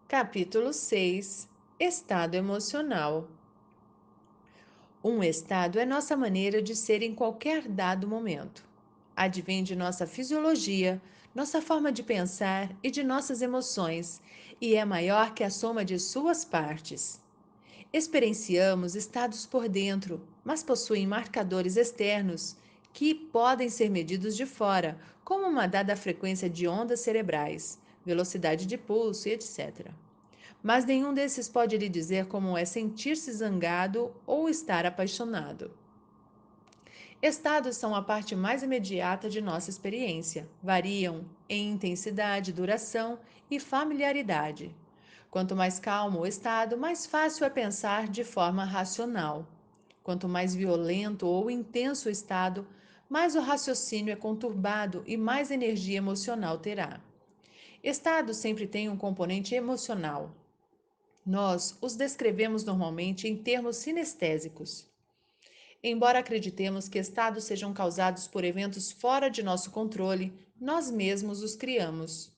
Capítulo 6. Estado emocional. Um estado é nossa maneira de ser em qualquer dado momento. Advém de nossa fisiologia, nossa forma de pensar e de nossas emoções, e é maior que a soma de suas partes. Experienciamos estados por dentro, mas possuem marcadores externos que podem ser medidos de fora, como uma dada frequência de ondas cerebrais, velocidade de pulso e etc. Mas nenhum desses pode lhe dizer como é sentir-se zangado ou estar apaixonado. Estados são a parte mais imediata de nossa experiência. Variam em intensidade, duração e familiaridade. Quanto mais calmo o estado, mais fácil é pensar de forma racional. Quanto mais violento ou intenso o estado, mais o raciocínio é conturbado e mais energia emocional terá. Estados sempre têm um componente emocional. Nós os descrevemos normalmente em termos sinestésicos. Embora acreditemos que estados sejam causados por eventos fora de nosso controle, nós mesmos os criamos.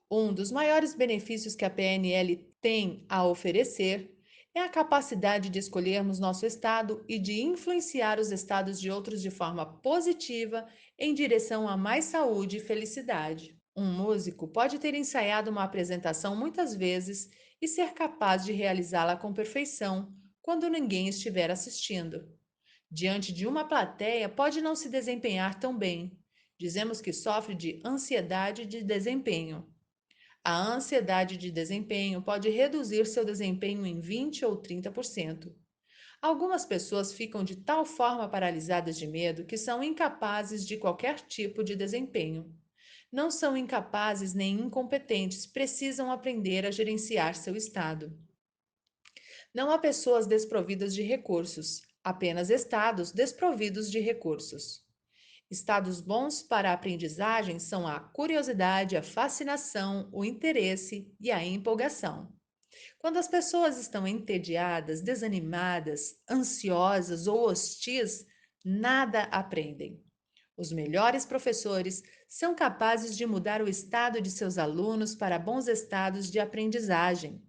Um dos maiores benefícios que a PNL tem a oferecer é a capacidade de escolhermos nosso estado e de influenciar os estados de outros de forma positiva em direção a mais saúde e felicidade. Um músico pode ter ensaiado uma apresentação muitas vezes e ser capaz de realizá-la com perfeição quando ninguém estiver assistindo. Diante de uma plateia, pode não se desempenhar tão bem. Dizemos que sofre de ansiedade de desempenho. A ansiedade de desempenho pode reduzir seu desempenho em 20 ou 30%. Algumas pessoas ficam de tal forma paralisadas de medo que são incapazes de qualquer tipo de desempenho. Não são incapazes nem incompetentes, precisam aprender a gerenciar seu estado. Não há pessoas desprovidas de recursos, apenas estados desprovidos de recursos. Estados bons para a aprendizagem são a curiosidade, a fascinação, o interesse e a empolgação. Quando as pessoas estão entediadas, desanimadas, ansiosas ou hostis, nada aprendem. Os melhores professores são capazes de mudar o estado de seus alunos para bons estados de aprendizagem.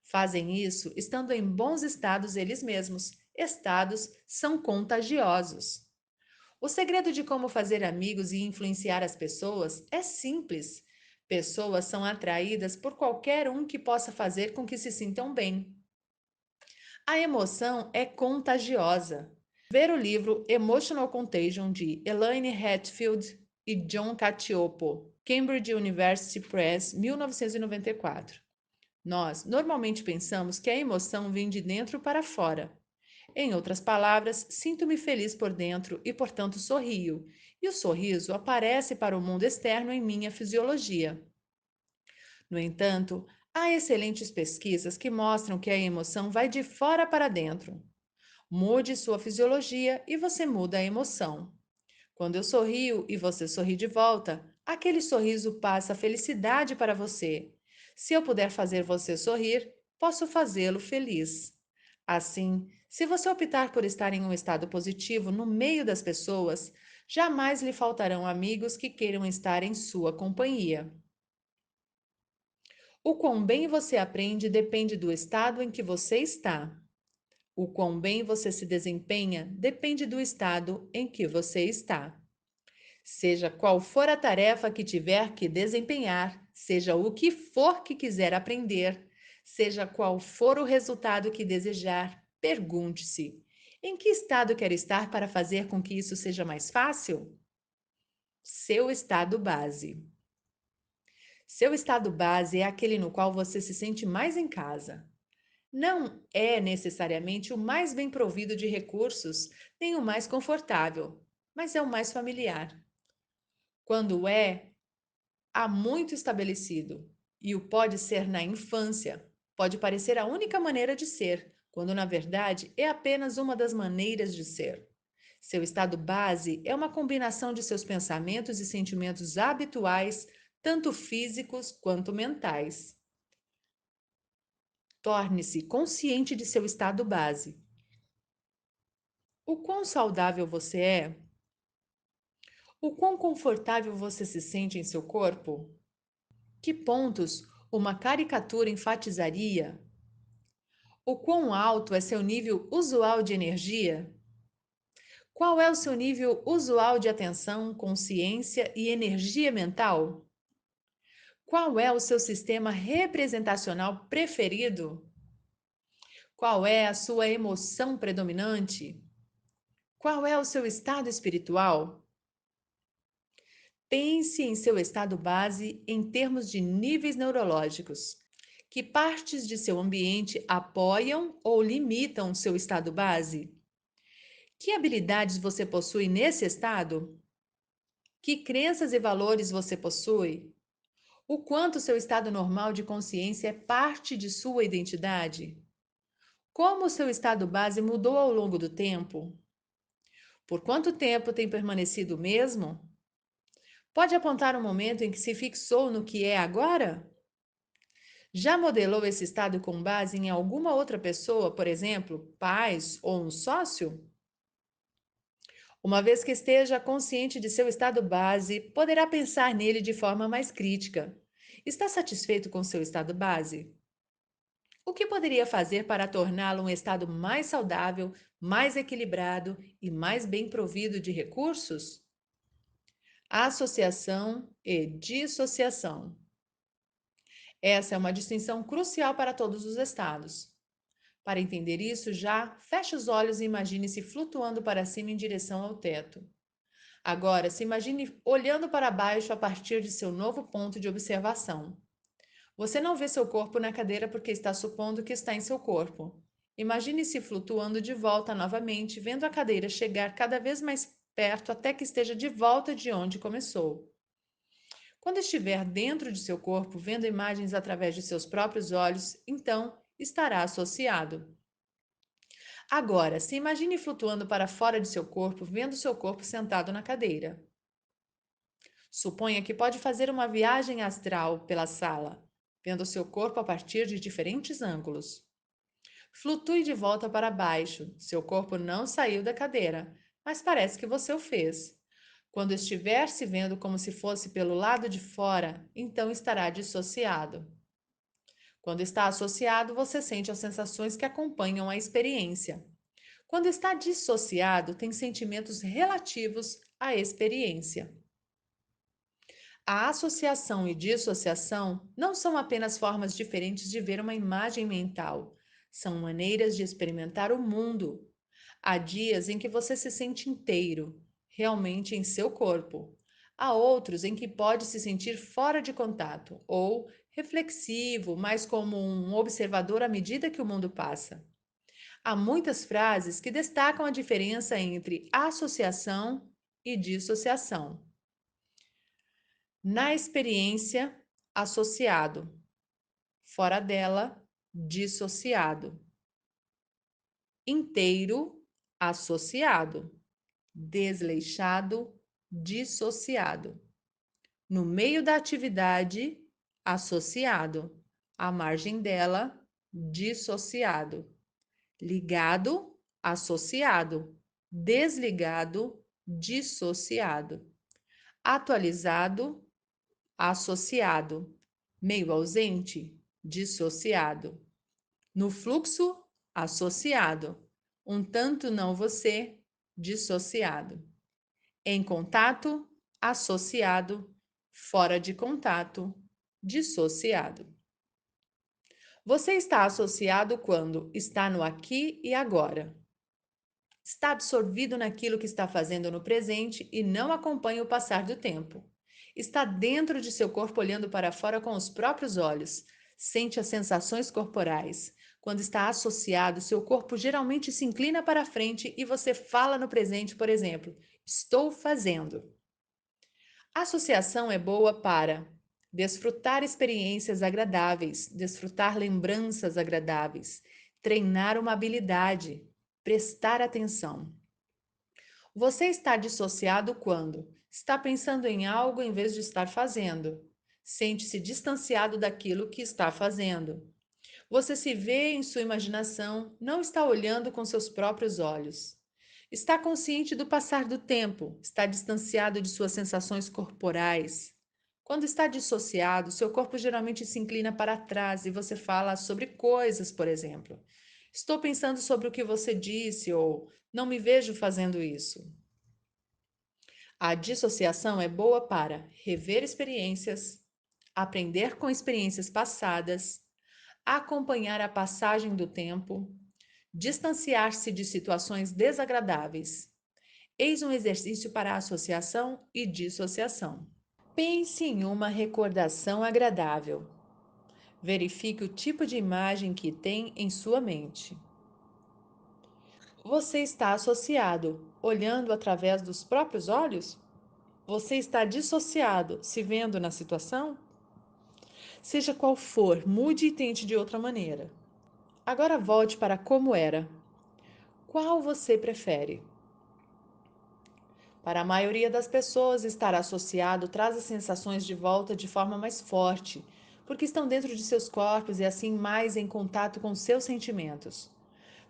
Fazem isso estando em bons estados eles mesmos. Estados são contagiosos. O segredo de como fazer amigos e influenciar as pessoas é simples. Pessoas são atraídas por qualquer um que possa fazer com que se sintam bem. A emoção é contagiosa. Ver o livro Emotional Contagion de Elaine Hatfield e John Cacioppo, Cambridge University Press, 1994. Nós normalmente pensamos que a emoção vem de dentro para fora. Em outras palavras, sinto-me feliz por dentro e, portanto, sorrio. E o sorriso aparece para o mundo externo em minha fisiologia. No entanto, há excelentes pesquisas que mostram que a emoção vai de fora para dentro. Mude sua fisiologia e você muda a emoção. Quando eu sorrio e você sorri de volta, aquele sorriso passa felicidade para você. Se eu puder fazer você sorrir, posso fazê-lo feliz. Assim, se você optar por estar em um estado positivo no meio das pessoas, jamais lhe faltarão amigos que queiram estar em sua companhia. O quão bem você aprende depende do estado em que você está. O quão bem você se desempenha depende do estado em que você está. Seja qual for a tarefa que tiver que desempenhar, seja o que for que quiser aprender, seja qual for o resultado que desejar, pergunte-se: em que estado quero estar para fazer com que isso seja mais fácil? Seu estado base. Seu estado base é aquele no qual você se sente mais em casa. Não é necessariamente o mais bem provido de recursos, nem o mais confortável, mas é o mais familiar. Quando há muito estabelecido e o pode ser na infância, pode parecer a única maneira de ser, quando na verdade é apenas uma das maneiras de ser. Seu estado base é uma combinação de seus pensamentos e sentimentos habituais, tanto físicos quanto mentais. Torne-se consciente de seu estado base. O quão saudável você é? O quão confortável você se sente em seu corpo? Que pontos Uma caricatura enfatizaria o quão alto é seu nível usual de energia? Qual é o seu nível usual de atenção, consciência e energia mental? Qual é o seu sistema representacional preferido? Qual é a sua emoção predominante? Qual é o seu estado espiritual? Pense em seu estado base em termos de níveis neurológicos. Que partes de seu ambiente apoiam ou limitam seu estado base? Que habilidades você possui nesse estado? Que crenças e valores você possui? O quanto seu estado normal de consciência é parte de sua identidade? Como o seu estado base mudou ao longo do tempo? Por quanto tempo tem permanecido o mesmo? Pode apontar um momento em que se fixou no que é agora? Já modelou esse estado com base em alguma outra pessoa, por exemplo, pais ou um sócio? Uma vez que esteja consciente de seu estado base, poderá pensar nele de forma mais crítica. Está satisfeito com seu estado base? O que poderia fazer para torná-lo um estado mais saudável, mais equilibrado e mais bem provido de recursos? Associação e dissociação. Essa é uma distinção crucial para todos os estados. Para entender isso, já feche os olhos e imagine-se flutuando para cima em direção ao teto. Agora, se imagine olhando para baixo a partir de seu novo ponto de observação. Você não vê seu corpo na cadeira porque está supondo que está em seu corpo. Imagine-se flutuando de volta novamente, vendo a cadeira chegar cada vez mais perto até que esteja de volta de onde começou. Quando estiver dentro de seu corpo, vendo imagens através de seus próprios olhos, então estará associado. Agora, se imagine flutuando para fora de seu corpo, vendo seu corpo sentado na cadeira. Suponha que pode fazer uma viagem astral pela sala, vendo seu corpo a partir de diferentes ângulos. Flutue de volta para baixo. Seu corpo não saiu da cadeira, mas parece que você o fez. Quando estiver se vendo como se fosse pelo lado de fora, então estará dissociado. Quando está associado, você sente as sensações que acompanham a experiência. Quando está dissociado, tem sentimentos relativos à experiência. A associação e dissociação não são apenas formas diferentes de ver uma imagem mental, são maneiras de experimentar o mundo. Há dias em que você se sente inteiro, realmente em seu corpo. Há outros em que pode se sentir fora de contato ou reflexivo, mais como um observador à medida que o mundo passa. Há muitas frases que destacam a diferença entre associação e dissociação. Na experiência, associado; fora dela, dissociado; inteiro, associado; desleixado, dissociado; no meio da atividade, associado; à margem dela, dissociado; ligado, associado; desligado, dissociado; atualizado, associado; meio ausente, dissociado; no fluxo, associado; um tanto não você, dissociado; em contato, associado; fora de contato, dissociado. Você está associado quando está no aqui e agora. Está absorvido naquilo que está fazendo no presente e não acompanha o passar do tempo. Está dentro de seu corpo olhando para fora com os próprios olhos. Sente as sensações corporais. Quando está associado, seu corpo geralmente se inclina para frente e você fala no presente, por exemplo, estou fazendo. A associação é boa para desfrutar experiências agradáveis, desfrutar lembranças agradáveis, treinar uma habilidade, prestar atenção. Você está dissociado quando está pensando em algo em vez de estar fazendo. Sente-se distanciado daquilo que está fazendo. Você se vê em sua imaginação, não está olhando com seus próprios olhos. Está consciente do passar do tempo, está distanciado de suas sensações corporais. Quando está dissociado, seu corpo geralmente se inclina para trás e você fala sobre coisas, por exemplo. Estou pensando sobre o que você disse ou não me vejo fazendo isso. A dissociação é boa para rever experiências, aprender com experiências passadas, acompanhar a passagem do tempo, distanciar-se de situações desagradáveis. Eis um exercício para associação e dissociação. Pense em uma recordação agradável. Verifique o tipo de imagem que tem em sua mente. Você está associado, olhando através dos próprios olhos? Você está dissociado, se vendo na situação? Seja qual for, mude e tente de outra maneira. Agora volte para como era. Qual você prefere? Para a maioria das pessoas, estar associado traz as sensações de volta de forma mais forte, porque estão dentro de seus corpos e assim mais em contato com seus sentimentos.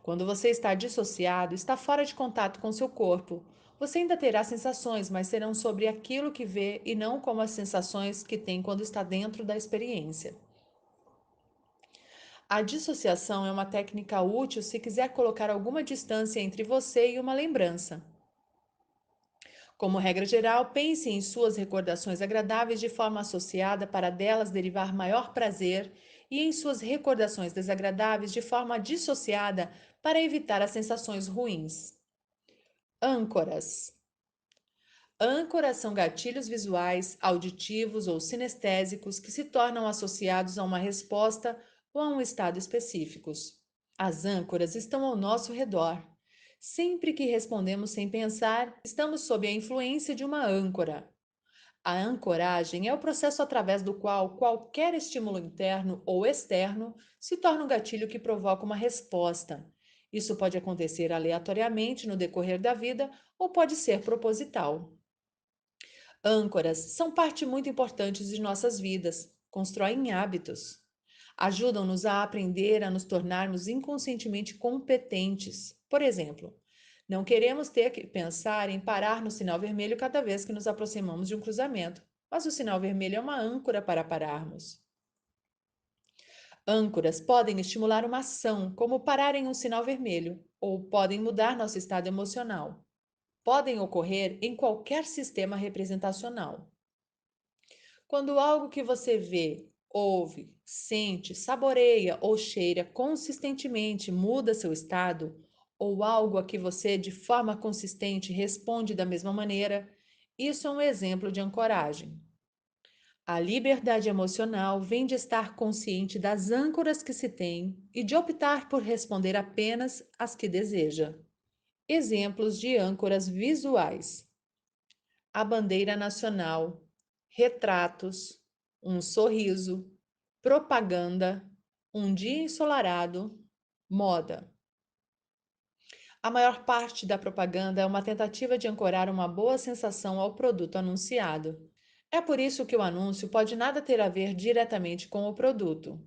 Quando você está dissociado, está fora de contato com seu corpo. Você ainda terá sensações, mas serão sobre aquilo que vê e não como as sensações que tem quando está dentro da experiência. A dissociação é uma técnica útil se quiser colocar alguma distância entre você e uma lembrança. Como regra geral, pense em suas recordações agradáveis de forma associada para delas derivar maior prazer e em suas recordações desagradáveis de forma dissociada para evitar as sensações ruins. Âncoras. Âncoras são gatilhos visuais, auditivos ou sinestésicos que se tornam associados a uma resposta ou a um estado específicos. As âncoras estão ao nosso redor. Sempre que respondemos sem pensar, estamos sob a influência de uma âncora. A ancoragem é o processo através do qual qualquer estímulo interno ou externo se torna um gatilho que provoca uma resposta. Isso pode acontecer aleatoriamente no decorrer da vida ou pode ser proposital. Âncoras são parte muito importante de nossas vidas, constroem hábitos. Ajudam-nos a aprender a nos tornarmos inconscientemente competentes. Por exemplo, não queremos ter que pensar em parar no sinal vermelho cada vez que nos aproximamos de um cruzamento, mas o sinal vermelho é uma âncora para pararmos. Âncoras podem estimular uma ação, como parar em um sinal vermelho, ou podem mudar nosso estado emocional. Podem ocorrer em qualquer sistema representacional. Quando algo que você vê, ouve, sente, saboreia ou cheira consistentemente muda seu estado, ou algo a que você de forma consistente responde da mesma maneira, isso é um exemplo de ancoragem. A liberdade emocional vem de estar consciente das âncoras que se tem e de optar por responder apenas às que deseja. Exemplos de âncoras visuais: a bandeira nacional, retratos, um sorriso, propaganda, um dia ensolarado, moda. A maior parte da propaganda é uma tentativa de ancorar uma boa sensação ao produto anunciado. É por isso que o anúncio pode nada ter a ver diretamente com o produto.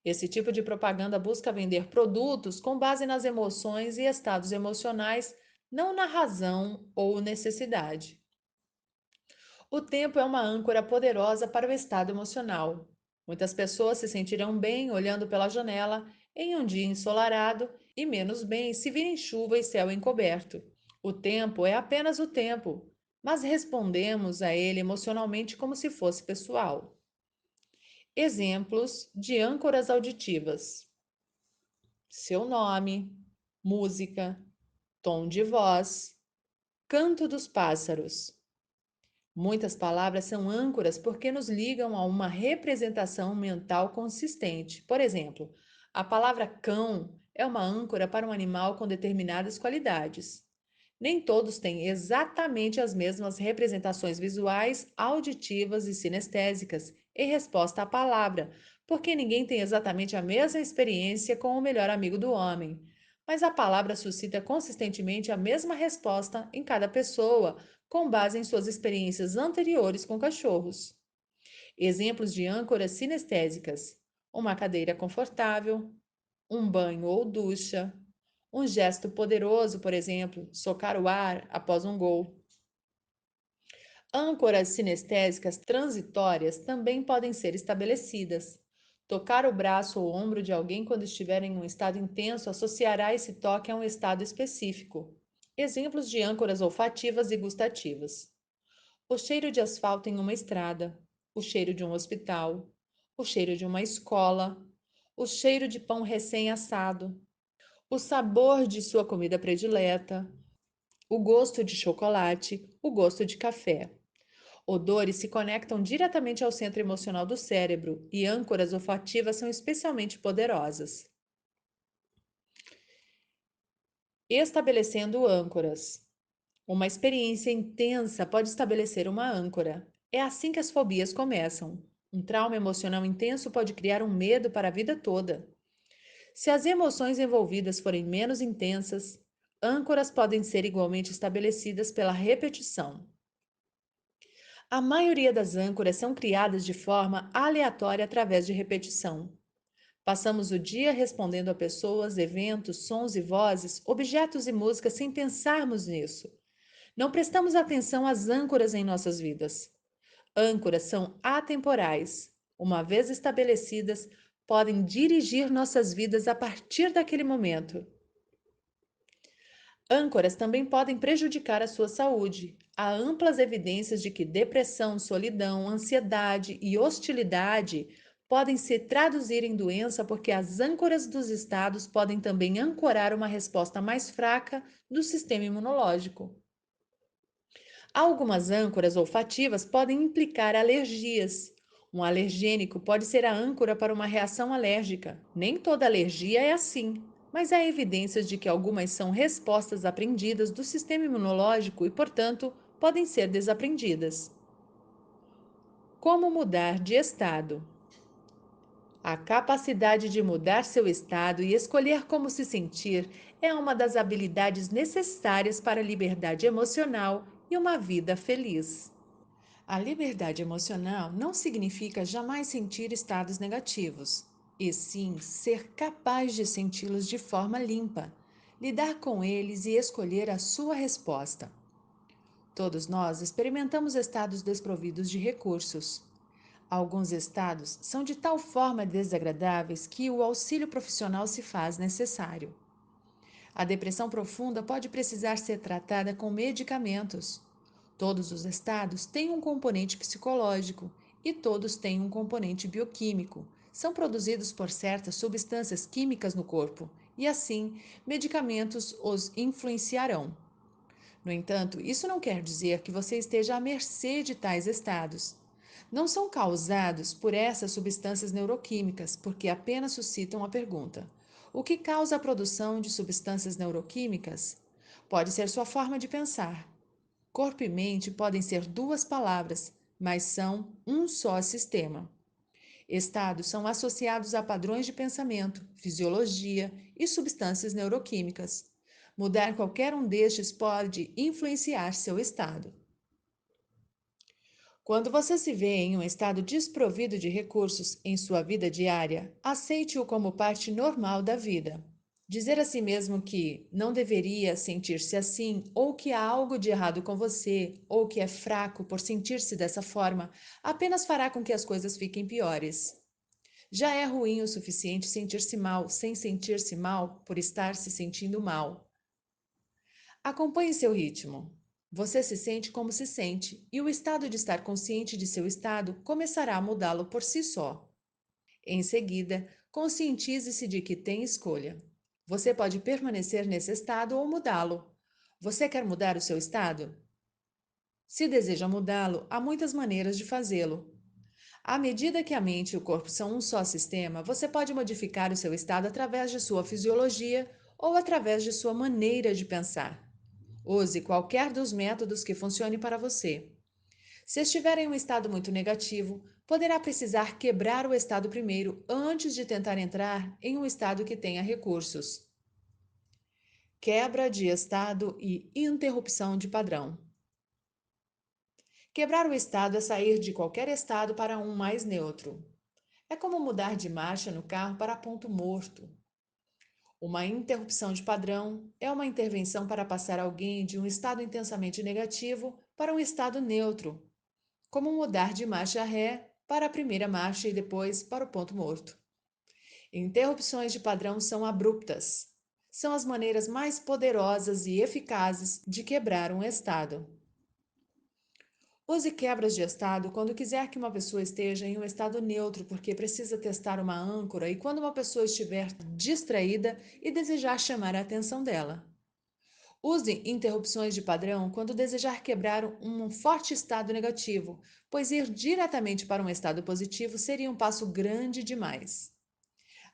Esse tipo de propaganda busca vender produtos com base nas emoções e estados emocionais, não na razão ou necessidade. O tempo é uma âncora poderosa para o estado emocional. Muitas pessoas se sentirão bem olhando pela janela em um dia ensolarado e menos bem se virem chuva e céu encoberto. O tempo é apenas o tempo, mas respondemos a ele emocionalmente como se fosse pessoal. Exemplos de âncoras auditivas: seu nome, música, tom de voz, canto dos pássaros. Muitas palavras são âncoras porque nos ligam a uma representação mental consistente. Por exemplo, a palavra cão é uma âncora para um animal com determinadas qualidades. Nem todos têm exatamente as mesmas representações visuais, auditivas e sinestésicas em resposta à palavra, porque ninguém tem exatamente a mesma experiência com o melhor amigo do homem. Mas a palavra suscita consistentemente a mesma resposta em cada pessoa, com base em suas experiências anteriores com cachorros. Exemplos de âncoras sinestésicas: uma cadeira confortável, um banho ou ducha, um gesto poderoso, por exemplo, socar o ar após um gol. Âncoras sinestésicas transitórias também podem ser estabelecidas. Tocar o braço ou ombro de alguém quando estiver em um estado intenso associará esse toque a um estado específico. Exemplos de âncoras olfativas e gustativas: o cheiro de asfalto em uma estrada, o cheiro de um hospital, o cheiro de uma escola, o cheiro de pão recém-assado, o sabor de sua comida predileta, o gosto de chocolate, o gosto de café. Odores se conectam diretamente ao centro emocional do cérebro e âncoras olfativas são especialmente poderosas. Estabelecendo âncoras. Uma experiência intensa pode estabelecer uma âncora. É assim que as fobias começam. Um trauma emocional intenso pode criar um medo para a vida toda. Se as emoções envolvidas forem menos intensas, âncoras podem ser igualmente estabelecidas pela repetição. A maioria das âncoras são criadas de forma aleatória através de repetição. Passamos o dia respondendo a pessoas, eventos, sons e vozes, objetos e músicas sem pensarmos nisso. Não prestamos atenção às âncoras em nossas vidas. Âncoras são atemporais. Uma vez estabelecidas, podem dirigir nossas vidas a partir daquele momento. Âncoras também podem prejudicar a sua saúde. Há amplas evidências de que depressão, solidão, ansiedade e hostilidade podem se traduzir em doença porque as âncoras dos estados podem também ancorar uma resposta mais fraca do sistema imunológico. Algumas âncoras olfativas podem implicar alergias. Um alergênico pode ser a âncora para uma reação alérgica. Nem toda alergia é assim, mas há evidências de que algumas são respostas aprendidas do sistema imunológico e, portanto, podem ser desaprendidas. Como mudar de estado? A capacidade de mudar seu estado e escolher como se sentir é uma das habilidades necessárias para a liberdade emocional e uma vida feliz. A liberdade emocional não significa jamais sentir estados negativos, e sim ser capaz de senti-los de forma limpa, lidar com eles e escolher a sua resposta. Todos nós experimentamos estados desprovidos de recursos. Alguns estados são de tal forma desagradáveis que o auxílio profissional se faz necessário. A depressão profunda pode precisar ser tratada com medicamentos. Todos os estados têm um componente psicológico e todos têm um componente bioquímico. São produzidos por certas substâncias químicas no corpo e, assim, medicamentos os influenciarão. No entanto, isso não quer dizer que você esteja à mercê de tais estados. Não são causados por essas substâncias neuroquímicas, porque apenas suscitam a pergunta: o que causa a produção de substâncias neuroquímicas? Pode ser sua forma de pensar. Corpo e mente podem ser duas palavras, mas são um só sistema. Estados são associados a padrões de pensamento, fisiologia e substâncias neuroquímicas. Mudar qualquer um destes pode influenciar seu estado. Quando você se vê em um estado desprovido de recursos em sua vida diária, aceite-o como parte normal da vida. Dizer a si mesmo que não deveria sentir-se assim, ou que há algo de errado com você, ou que é fraco por sentir-se dessa forma, apenas fará com que as coisas fiquem piores. Já é ruim o suficiente sentir-se mal sem sentir-se mal por estar se sentindo mal. Acompanhe seu ritmo. Você se sente como se sente, e o estado de estar consciente de seu estado começará a mudá-lo por si só. Em seguida, conscientize-se de que tem escolha. Você pode permanecer nesse estado ou mudá-lo. Você quer mudar o seu estado? Se deseja mudá-lo, há muitas maneiras de fazê-lo. À medida que a mente e o corpo são um só sistema, você pode modificar o seu estado através de sua fisiologia ou através de sua maneira de pensar. Use qualquer dos métodos que funcione para você. Se estiver em um estado muito negativo, poderá precisar quebrar o estado primeiro antes de tentar entrar em um estado que tenha recursos. Quebra de estado e interrupção de padrão. Quebrar o estado é sair de qualquer estado para um mais neutro. É como mudar de marcha no carro para ponto morto. Uma interrupção de padrão é uma intervenção para passar alguém de um estado intensamente negativo para um estado neutro, como mudar de marcha ré para a primeira marcha e depois para o ponto morto. Interrupções de padrão são abruptas. São as maneiras mais poderosas e eficazes de quebrar um estado. Use quebras de estado quando quiser que uma pessoa esteja em um estado neutro, porque precisa testar uma âncora, e quando uma pessoa estiver distraída e desejar chamar a atenção dela. Use interrupções de padrão quando desejar quebrar um forte estado negativo, pois ir diretamente para um estado positivo seria um passo grande demais.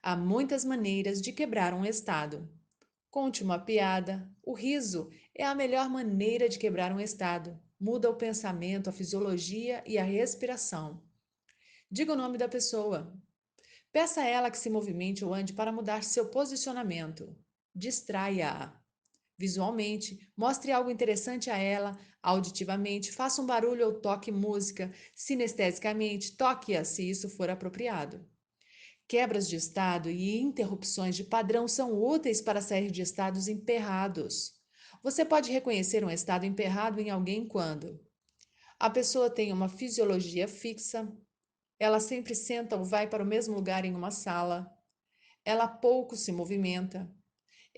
Há muitas maneiras de quebrar um estado. Conte uma piada. O riso é a melhor maneira de quebrar um estado. Muda o pensamento, a fisiologia e a respiração. Diga o nome da pessoa. Peça a ela que se movimente ou ande para mudar seu posicionamento. Distraia-a. Visualmente, mostre algo interessante a ela. Auditivamente, faça um barulho ou toque música. Sinestesicamente, toque-a se isso for apropriado. Quebras de estado e interrupções de padrão são úteis para sair de estados emperrados. Você pode reconhecer um estado emperrado em alguém quando a pessoa tem uma fisiologia fixa, ela sempre senta ou vai para o mesmo lugar em uma sala, ela pouco se movimenta,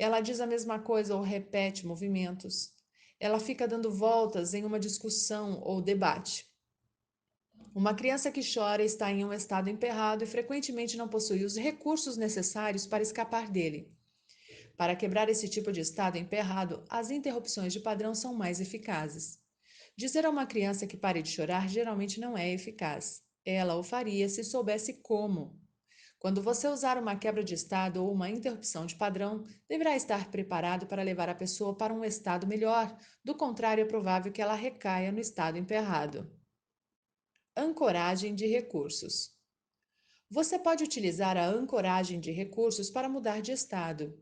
ela diz a mesma coisa ou repete movimentos, ela fica dando voltas em uma discussão ou debate. Uma criança que chora está em um estado emperrado e frequentemente não possui os recursos necessários para escapar dele. Para quebrar esse tipo de estado emperrado, as interrupções de padrão são mais eficazes. Dizer a uma criança que pare de chorar geralmente não é eficaz. Ela o faria se soubesse como. Quando você usar uma quebra de estado ou uma interrupção de padrão, deverá estar preparado para levar a pessoa para um estado melhor. Do contrário, é provável que ela recaia no estado emperrado. Ancoragem de recursos. Você pode utilizar a ancoragem de recursos para mudar de estado.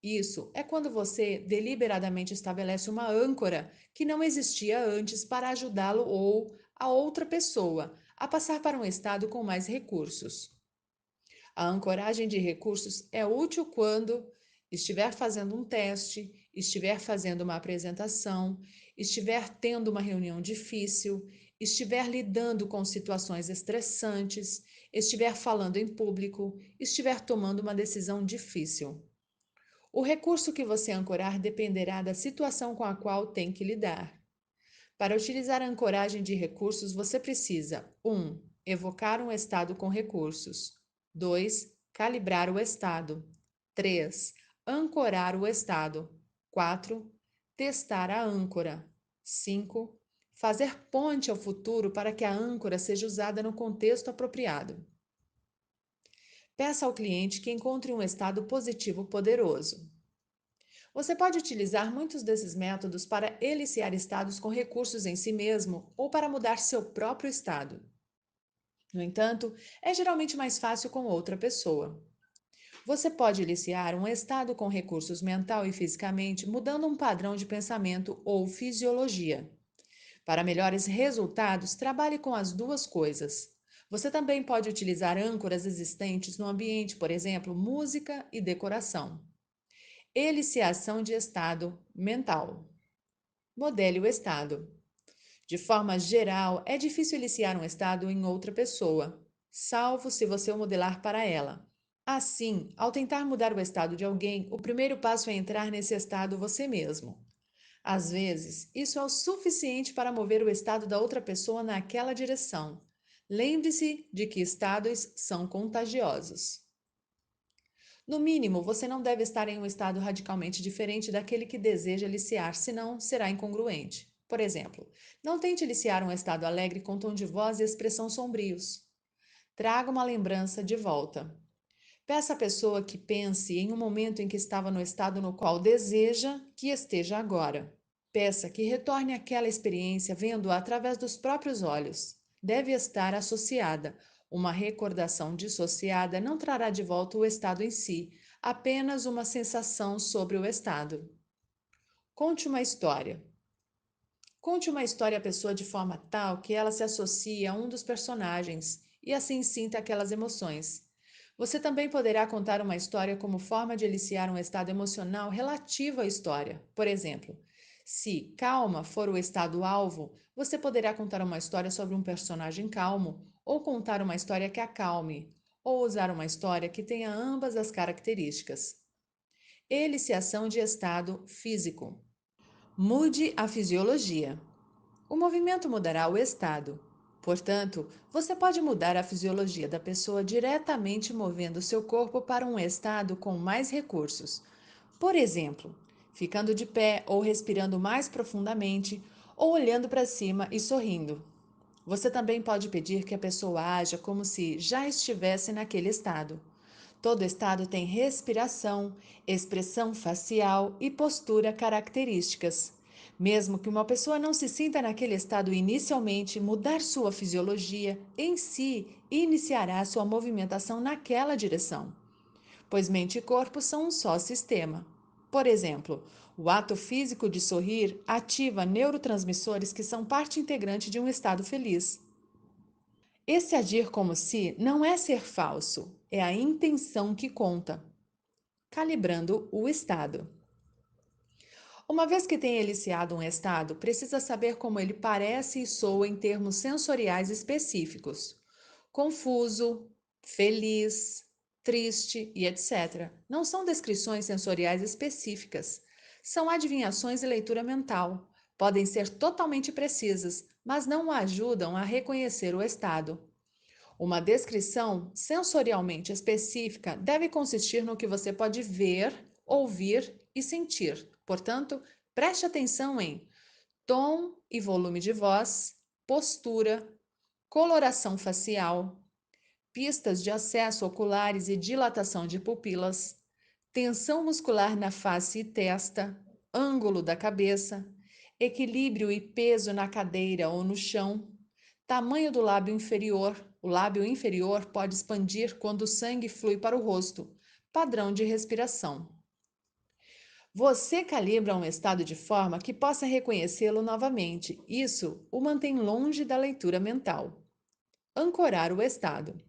Isso é quando você deliberadamente estabelece uma âncora que não existia antes para ajudá-lo ou a outra pessoa a passar para um estado com mais recursos. A ancoragem de recursos é útil quando estiver fazendo um teste, estiver fazendo uma apresentação, estiver tendo uma reunião difícil, estiver lidando com situações estressantes, estiver falando em público, estiver tomando uma decisão difícil. O recurso que você ancorar dependerá da situação com a qual tem que lidar. Para utilizar a ancoragem de recursos, você precisa 1. Evocar um estado com recursos. 2. Calibrar o estado. 3. Ancorar o estado. 4. Testar a âncora. 5. Fazer ponte ao futuro para que a âncora seja usada no contexto apropriado. Peça ao cliente que encontre um estado positivo poderoso. Você pode utilizar muitos desses métodos para eliciar estados com recursos em si mesmo ou para mudar seu próprio estado. No entanto, é geralmente mais fácil com outra pessoa. Você pode eliciar um estado com recursos mental e fisicamente, mudando um padrão de pensamento ou fisiologia. Para melhores resultados, trabalhe com as duas coisas. Você também pode utilizar âncoras existentes no ambiente, por exemplo, música e decoração. Eliciação de estado mental. Modele o estado. De forma geral, é difícil eliciar um estado em outra pessoa, salvo se você o modelar para ela. Assim, ao tentar mudar o estado de alguém, o primeiro passo é entrar nesse estado você mesmo. Às vezes, isso é o suficiente para mover o estado da outra pessoa naquela direção. Lembre-se de que estados são contagiosos. No mínimo, você não deve estar em um estado radicalmente diferente daquele que deseja aliciar, senão será incongruente. Por exemplo, não tente aliciar um estado alegre com tom de voz e expressão sombrios. Traga uma lembrança de volta. Peça à pessoa que pense em um momento em que estava no estado no qual deseja que esteja agora. Peça que retorne àquela experiência vendo-a através dos próprios olhos. Deve estar associada. Uma recordação dissociada não trará de volta o estado em si, apenas uma sensação sobre o estado. Conte uma história. Conte uma história à pessoa de forma tal que ela se associe a um dos personagens e assim sinta aquelas emoções. Você também poderá contar uma história como forma de eliciar um estado emocional relativo à história. Por exemplo, Se calma for o estado-alvo, você poderá contar uma história sobre um personagem calmo, ou contar uma história que acalme, ou usar uma história que tenha ambas as características. Eliciação de estado físico. Mude a fisiologia. O movimento mudará o estado. Portanto, você pode mudar a fisiologia da pessoa diretamente movendo seu corpo para um estado com mais recursos. Por exemplo, ficando de pé ou respirando mais profundamente, ou olhando para cima e sorrindo. Você também pode pedir que a pessoa haja como se já estivesse naquele estado. Todo estado tem respiração, expressão facial e postura características. Mesmo que uma pessoa não se sinta naquele estado inicialmente, mudar sua fisiologia em si iniciará sua movimentação naquela direção, pois mente e corpo são um só sistema. Por exemplo, o ato físico de sorrir ativa neurotransmissores que são parte integrante de um estado feliz. Esse agir como se não é ser falso, é a intenção que conta, calibrando o estado. Uma vez que tenha eliciado um estado, precisa saber como ele parece e soa em termos sensoriais específicos: confuso, feliz, triste e etc. Não são descrições sensoriais específicas, são adivinhações e leitura mental. Podem ser totalmente precisas, mas não o ajudam a reconhecer o estado. Uma descrição sensorialmente específica deve consistir no que você pode ver, ouvir e sentir. Portanto, preste atenção em tom e volume de voz, postura, coloração facial, pistas de acesso oculares e dilatação de pupilas, tensão muscular na face e testa, ângulo da cabeça, equilíbrio e peso na cadeira ou no chão, tamanho do lábio inferior. O lábio inferior pode expandir quando o sangue flui para o rosto. Padrão de respiração. Você calibra um estado de forma que possa reconhecê-lo novamente. Isso o mantém longe da leitura mental. Ancorar o estado.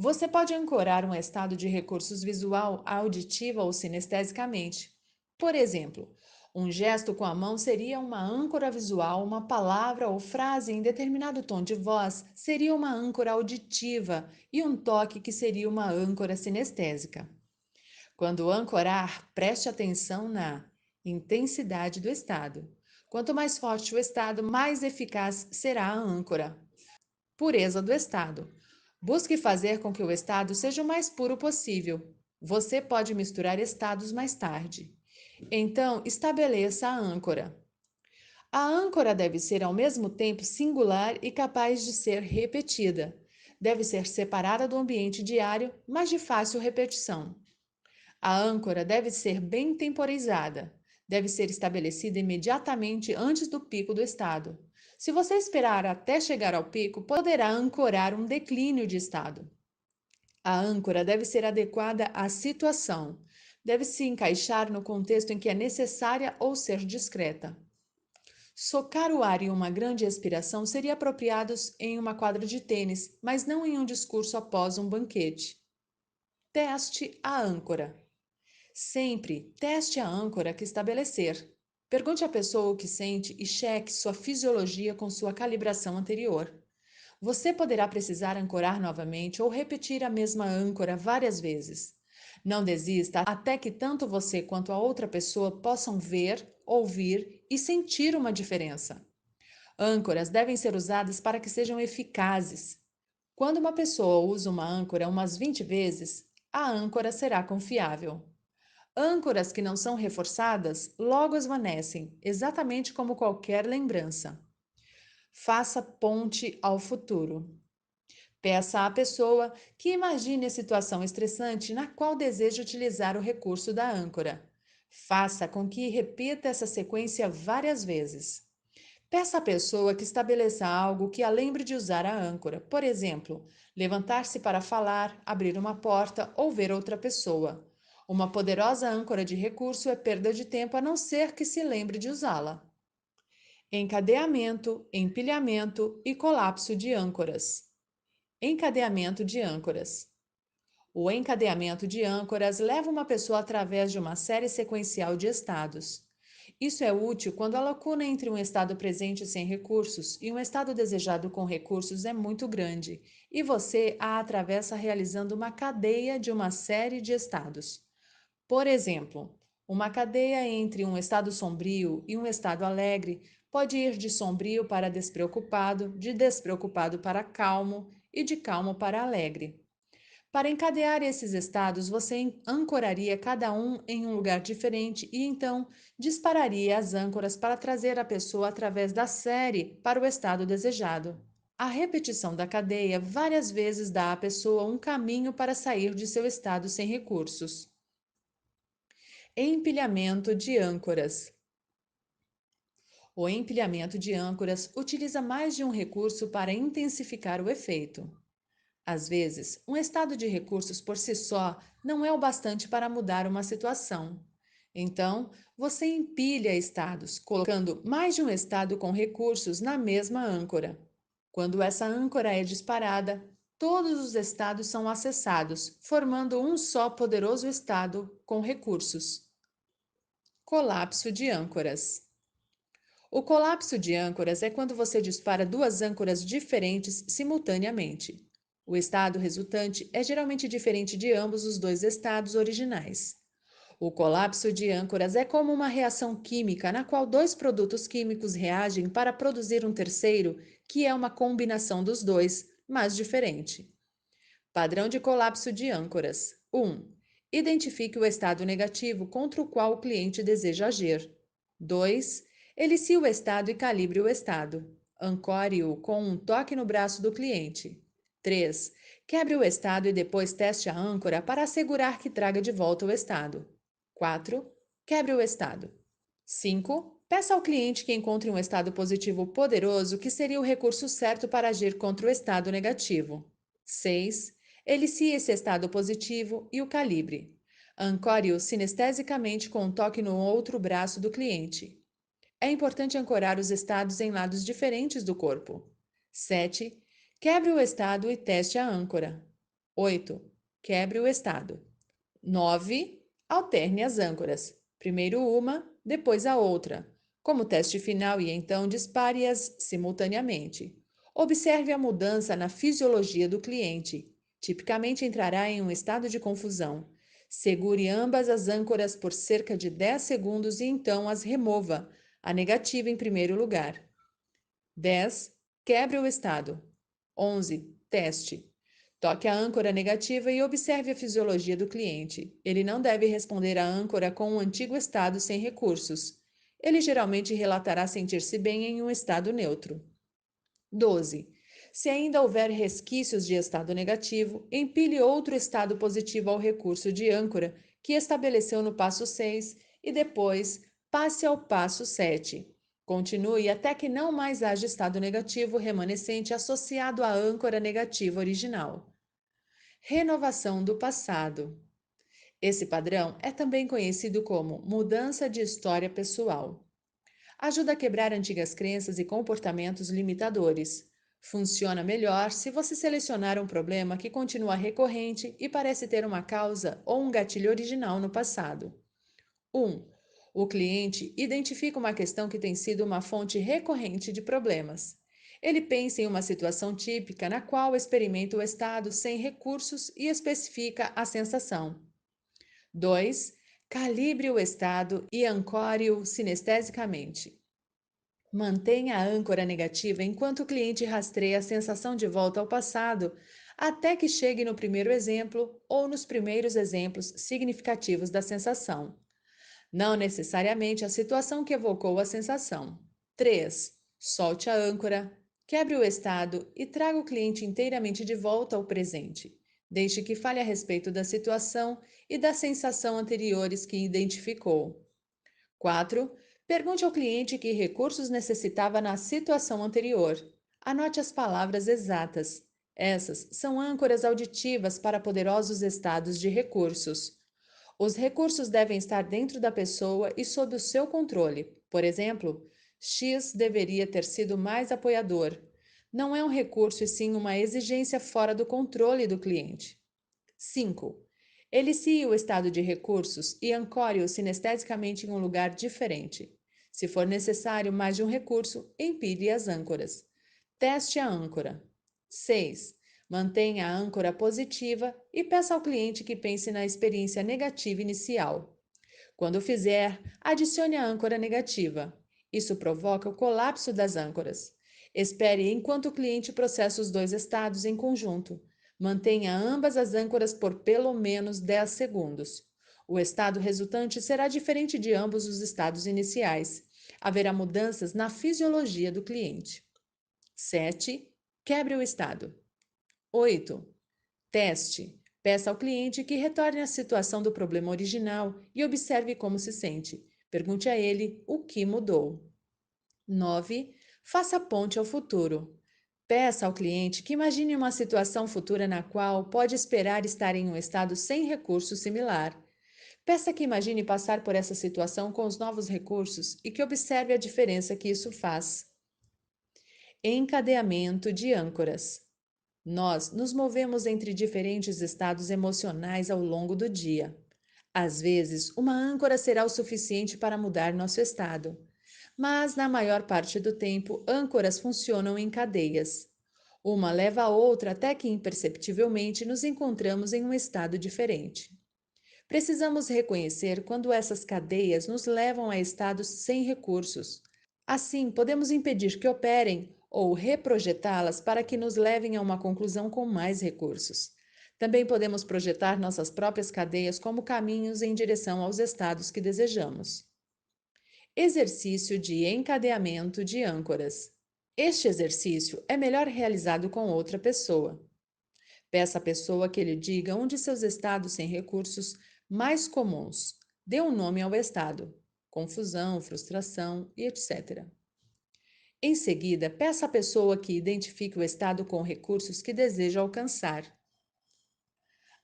Você pode ancorar um estado de recursos visual, auditiva ou sinestesicamente. Por exemplo, um gesto com a mão seria uma âncora visual, uma palavra ou frase em determinado tom de voz seria uma âncora auditiva e um toque que seria uma âncora sinestésica. Quando ancorar, preste atenção na intensidade do estado. Quanto mais forte o estado, mais eficaz será a âncora. Pureza do estado. Busque fazer com que o estado seja o mais puro possível. Você pode misturar estados mais tarde. Então, estabeleça a âncora. A âncora deve ser ao mesmo tempo singular e capaz de ser repetida. Deve ser separada do ambiente diário, mas de fácil repetição. A âncora deve ser bem temporizada. Deve ser estabelecida imediatamente antes do pico do estado. Se você esperar até chegar ao pico, poderá ancorar um declínio de estado. A âncora deve ser adequada à situação. Deve se encaixar no contexto em que é necessária ou ser discreta. Socar o ar em uma grande expiração seria apropriado em uma quadra de tênis, mas não em um discurso após um banquete. Teste a âncora. Sempre teste a âncora que estabelecer. Pergunte à pessoa o que sente e cheque sua fisiologia com sua calibração anterior. Você poderá precisar ancorar novamente ou repetir a mesma âncora várias vezes. Não desista até que tanto você quanto a outra pessoa possam ver, ouvir e sentir uma diferença. Âncoras devem ser usadas para que sejam eficazes. Quando uma pessoa usa uma âncora umas 20 vezes, a âncora será confiável. Âncoras que não são reforçadas logo esvanecem, exatamente como qualquer lembrança. Faça ponte ao futuro. Peça à pessoa que imagine a situação estressante na qual deseja utilizar o recurso da âncora. Faça com que repita essa sequência várias vezes. Peça à pessoa que estabeleça algo que a lembre de usar a âncora. Por exemplo, levantar-se para falar, abrir uma porta ou ver outra pessoa. Uma poderosa âncora de recurso é perda de tempo a não ser que se lembre de usá-la. Encadeamento, empilhamento e colapso de âncoras. Encadeamento de âncoras. O encadeamento de âncoras leva uma pessoa através de uma série sequencial de estados. Isso é útil quando a lacuna entre um estado presente sem recursos e um estado desejado com recursos é muito grande, e você a atravessa realizando uma cadeia de uma série de estados. Por exemplo, uma cadeia entre um estado sombrio e um estado alegre pode ir de sombrio para despreocupado, de despreocupado para calmo e de calmo para alegre. Para encadear esses estados, você ancoraria cada um em um lugar diferente e então dispararia as âncoras para trazer a pessoa através da série para o estado desejado. A repetição da cadeia várias vezes dá à pessoa um caminho para sair de seu estado sem recursos. Empilhamento de âncoras. O empilhamento de âncoras utiliza mais de um recurso para intensificar o efeito. Às vezes, um estado de recursos por si só não é o bastante para mudar uma situação. Então, você empilha estados, colocando mais de um estado com recursos na mesma âncora. Quando essa âncora é disparada, todos os estados são acessados, formando um só poderoso estado com recursos. Colapso de âncoras. O colapso de âncoras é quando você dispara duas âncoras diferentes simultaneamente. O estado resultante é geralmente diferente de ambos os dois estados originais. O colapso de âncoras é como uma reação química na qual dois produtos químicos reagem para produzir um terceiro, que é uma combinação dos dois, mas diferente. Padrão de colapso de âncoras: 1. Identifique o estado negativo contra o qual o cliente deseja agir. 2. Elicie o estado e calibre o estado. Ancore-o com um toque no braço do cliente. 3. Quebre o estado e depois teste a âncora para assegurar que traga de volta o estado. 4. Quebre o estado. 5. Peça ao cliente que encontre um estado positivo poderoso que seria o recurso certo para agir contra o estado negativo. 6. Elicie esse estado positivo e o calibre. Ancore-o sinestesicamente com um toque no outro braço do cliente. É importante ancorar os estados em lados diferentes do corpo. 7. Quebre o estado e teste a âncora. 8. Quebre o estado. 9. Alterne as âncoras. Primeiro uma, depois a outra, como teste final e então dispare-as simultaneamente. Observe a mudança na fisiologia do cliente. Tipicamente entrará em um estado de confusão. Segure ambas as âncoras por cerca de 10 segundos e então as remova, a negativa em primeiro lugar. 10. Quebre o estado. 11. Teste. Toque a âncora negativa e observe a fisiologia do cliente. Ele não deve responder à âncora com um antigo estado sem recursos. Ele geralmente relatará sentir-se bem em um estado neutro. 12. Se ainda houver resquícios de estado negativo, empilhe outro estado positivo ao recurso de âncora que estabeleceu no passo 6 e depois passe ao passo 7. Continue até que não mais haja estado negativo remanescente associado à âncora negativa original. Renovação do passado. Esse padrão é também conhecido como mudança de história pessoal. Ajuda a quebrar antigas crenças e comportamentos limitadores. Funciona melhor se você selecionar um problema que continua recorrente e parece ter uma causa ou um gatilho original no passado. 1. O cliente identifica uma questão que tem sido uma fonte recorrente de problemas. Ele pensa em uma situação típica na qual experimenta o estado sem recursos e especifica a sensação. 2. Calibre o estado e ancore-o sinestesicamente. Mantenha a âncora negativa enquanto o cliente rastreia a sensação de volta ao passado, até que chegue no primeiro exemplo ou nos primeiros exemplos significativos da sensação. Não necessariamente a situação que evocou a sensação. 3. Solte a âncora, quebre o estado e traga o cliente inteiramente de volta ao presente. Deixe que fale a respeito da situação e da sensação anteriores que identificou. 4. Pergunte ao cliente que recursos necessitava na situação anterior. Anote as palavras exatas. Essas são âncoras auditivas para poderosos estados de recursos. Os recursos devem estar dentro da pessoa e sob o seu controle. Por exemplo, X deveria ter sido mais apoiador. Não é um recurso e sim uma exigência fora do controle do cliente. 5. Elicie o estado de recursos e ancore-o sinestesicamente em um lugar diferente. Se for necessário mais de um recurso, empilhe as âncoras. Teste a âncora. 6. Mantenha a âncora positiva e peça ao cliente que pense na experiência negativa inicial. Quando fizer, adicione a âncora negativa. Isso provoca o colapso das âncoras. Espere enquanto o cliente processa os dois estados em conjunto. Mantenha ambas as âncoras por pelo menos 10 segundos. O estado resultante será diferente de ambos os estados iniciais. Haverá mudanças na fisiologia do cliente. 7. Quebre o estado. 8. Teste. Peça ao cliente que retorne à situação do problema original e observe como se sente. Pergunte a ele o que mudou. 9. Faça ponte ao futuro. Peça ao cliente que imagine uma situação futura na qual pode esperar estar em um estado sem recurso similar. Peça que imagine passar por essa situação com os novos recursos e que observe a diferença que isso faz. Encadeamento de âncoras. Nós nos movemos entre diferentes estados emocionais ao longo do dia. Às vezes, uma âncora será o suficiente para mudar nosso estado, mas na maior parte do tempo, âncoras funcionam em cadeias. Uma leva a outra até que imperceptivelmente nos encontramos em um estado diferente. Precisamos reconhecer quando essas cadeias nos levam a estados sem recursos. Assim, podemos impedir que operem ou reprojetá-las para que nos levem a uma conclusão com mais recursos. Também podemos projetar nossas próprias cadeias como caminhos em direção aos estados que desejamos. Exercício de encadeamento de âncoras. Este exercício é melhor realizado com outra pessoa. Peça à pessoa que lhe diga um de seus estados sem recursos mais comuns. Dê um nome ao estado: confusão, frustração e etc. Em seguida, peça à pessoa que identifique o estado com recursos que deseja alcançar.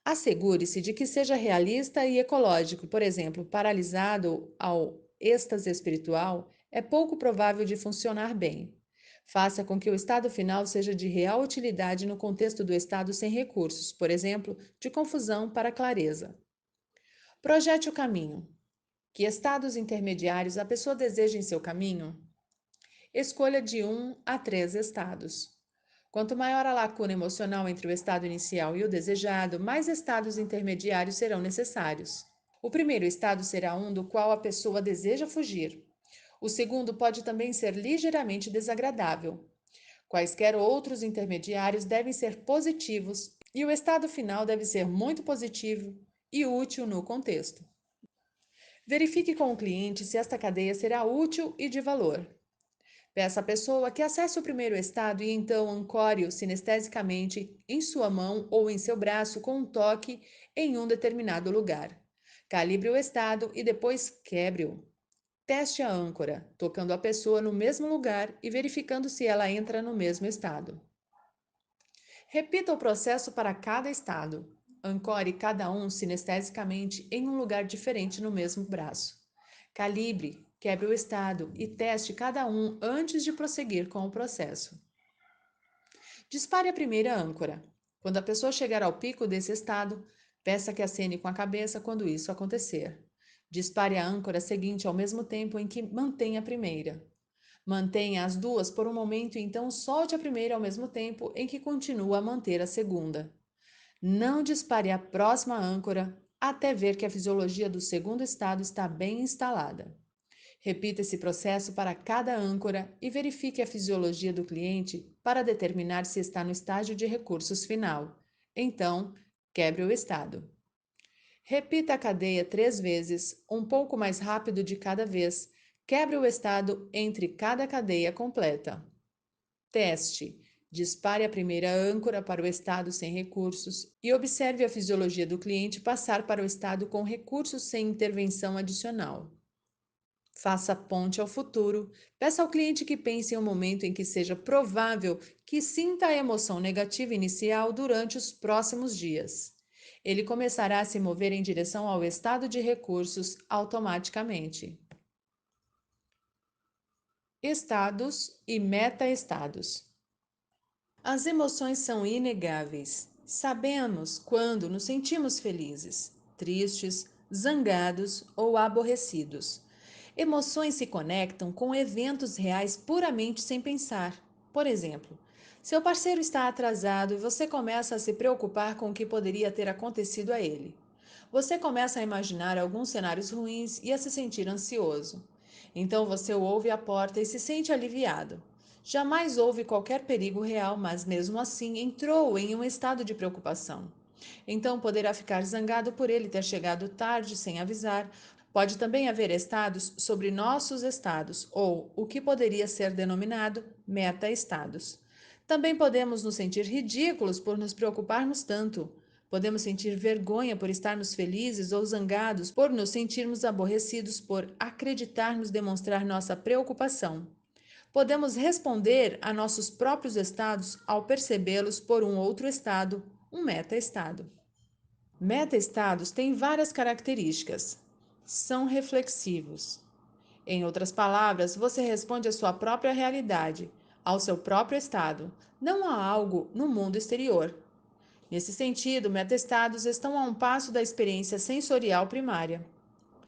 Assegure-se de que seja realista e ecológico, por exemplo, paralisado ao êxtase espiritual é pouco provável de funcionar bem. Faça com que o estado final seja de real utilidade no contexto do estado sem recursos, por exemplo, de confusão para clareza. Projete o caminho. Que estados intermediários a pessoa deseja em seu caminho? Escolha de 1 a 3 estados. Quanto maior a lacuna emocional entre o estado inicial e o desejado, mais estados intermediários serão necessários. O primeiro estado será um do qual a pessoa deseja fugir. O segundo pode também ser ligeiramente desagradável. Quaisquer outros intermediários devem ser positivos e o estado final deve ser muito positivo e útil no contexto. Verifique com o cliente se esta cadeia será útil e de valor. Peça à pessoa que acesse o primeiro estado e então ancore-o sinestesicamente em sua mão ou em seu braço com um toque em um determinado lugar. Calibre o estado e depois quebre-o. Teste a âncora, tocando a pessoa no mesmo lugar e verificando se ela entra no mesmo estado. Repita o processo para cada estado. Ancore cada um sinestesicamente em um lugar diferente no mesmo braço. Calibre, quebre o estado e teste cada um antes de prosseguir com o processo. Dispare a primeira âncora. Quando a pessoa chegar ao pico desse estado, peça que acene com a cabeça quando isso acontecer. Dispare a âncora seguinte ao mesmo tempo em que mantém a primeira. Mantenha as duas por um momento e então solte a primeira ao mesmo tempo em que continua a manter a segunda. Não dispare a próxima âncora até ver que a fisiologia do segundo estado está bem instalada. Repita esse processo para cada âncora e verifique a fisiologia do cliente para determinar se está no estágio de recursos final. Então, quebre o estado. Repita a cadeia 3 vezes, um pouco mais rápido de cada vez. Quebre o estado entre cada cadeia completa. Teste. Dispare a primeira âncora para o estado sem recursos e observe a fisiologia do cliente passar para o estado com recursos sem intervenção adicional. Faça ponte ao futuro. Peça ao cliente que pense em um momento em que seja provável que sinta a emoção negativa inicial durante os próximos dias. Ele começará a se mover em direção ao estado de recursos automaticamente. Estados e metaestados. As emoções são inegáveis. Sabemos quando nos sentimos felizes, tristes, zangados ou aborrecidos. Emoções se conectam com eventos reais puramente sem pensar. Por exemplo, seu parceiro está atrasado e você começa a se preocupar com o que poderia ter acontecido a ele. Você começa a imaginar alguns cenários ruins e a se sentir ansioso. Então você ouve a porta e se sente aliviado. Jamais houve qualquer perigo real, mas mesmo assim entrou em um estado de preocupação. Então poderá ficar zangado por ele ter chegado tarde sem avisar. Pode também haver estados sobre nossos estados, ou o que poderia ser denominado meta-estados. Também podemos nos sentir ridículos por nos preocuparmos tanto. Podemos sentir vergonha por estarmos felizes ou zangados por nos sentirmos aborrecidos por acreditarmos demonstrar nossa preocupação. Podemos responder a nossos próprios estados ao percebê-los por um outro estado, um meta-estado. Meta-estados têm várias características. São reflexivos. Em outras palavras, você responde à sua própria realidade, ao seu próprio estado, não a algo no mundo exterior. Nesse sentido, meta-estados estão a um passo da experiência sensorial primária.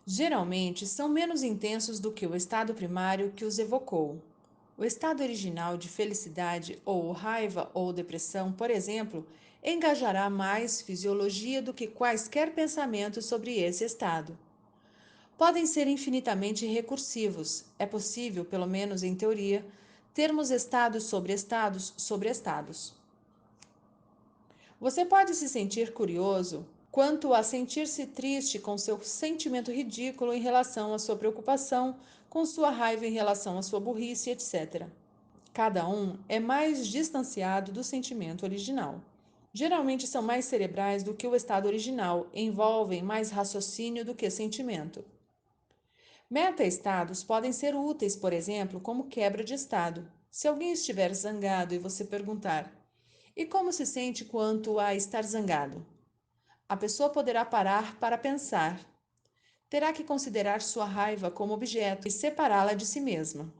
Geralmente, são menos intensos do que o estado primário que os evocou. O estado original de felicidade ou raiva ou depressão, por exemplo, engajará mais fisiologia do que quaisquer pensamentos sobre esse estado. Podem ser infinitamente recursivos. É possível, pelo menos em teoria, termos estados sobre estados sobre estados. Você pode se sentir curioso quanto a sentir-se triste com seu sentimento ridículo em relação à sua preocupação, com sua raiva em relação à sua burrice, etc. Cada um é mais distanciado do sentimento original. Geralmente são mais cerebrais do que o estado original, envolvem mais raciocínio do que sentimento. Meta-estados podem ser úteis, por exemplo, como quebra de estado. Se alguém estiver zangado e você perguntar: "E como se sente quanto a estar zangado?", a pessoa poderá parar para pensar. Terá que considerar sua raiva como objeto e separá-la de si mesma.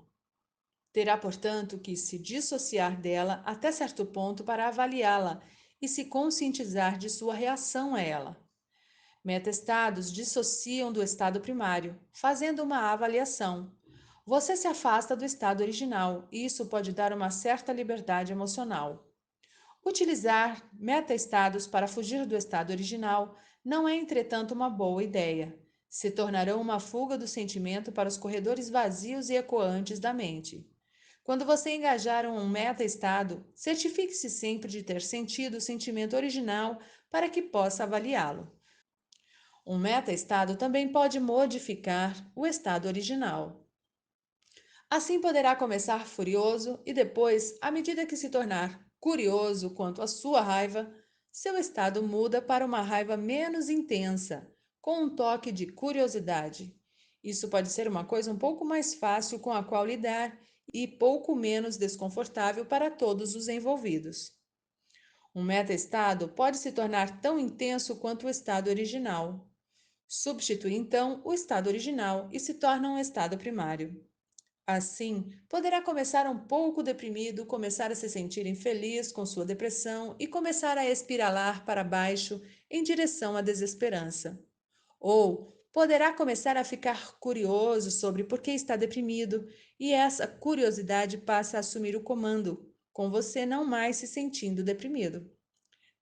Terá, portanto, que se dissociar dela até certo ponto para avaliá-la e se conscientizar de sua reação a ela. Metaestados dissociam do estado primário, fazendo uma avaliação. Você se afasta do estado original e isso pode dar uma certa liberdade emocional. Utilizar metaestados para fugir do estado original não é, entretanto, uma boa ideia. Se tornarão uma fuga do sentimento para os corredores vazios e ecoantes da mente. Quando você engajar um meta-estado, certifique-se sempre de ter sentido o sentimento original para que possa avaliá-lo. Um meta-estado também pode modificar o estado original. Assim poderá começar furioso e depois, à medida que se tornar curioso quanto à sua raiva, seu estado muda para uma raiva menos intensa, com um toque de curiosidade. Isso pode ser uma coisa um pouco mais fácil com a qual lidar e pouco menos desconfortável para todos os envolvidos. Um meta-estado pode se tornar tão intenso quanto o estado original. Substitui então o estado original e se torna um estado primário. Assim, poderá começar um pouco deprimido, começar a se sentir infeliz com sua depressão e começar a espiralar para baixo em direção à desesperança. Ou poderá começar a ficar curioso sobre por que está deprimido e essa curiosidade passa a assumir o comando, com você não mais se sentindo deprimido.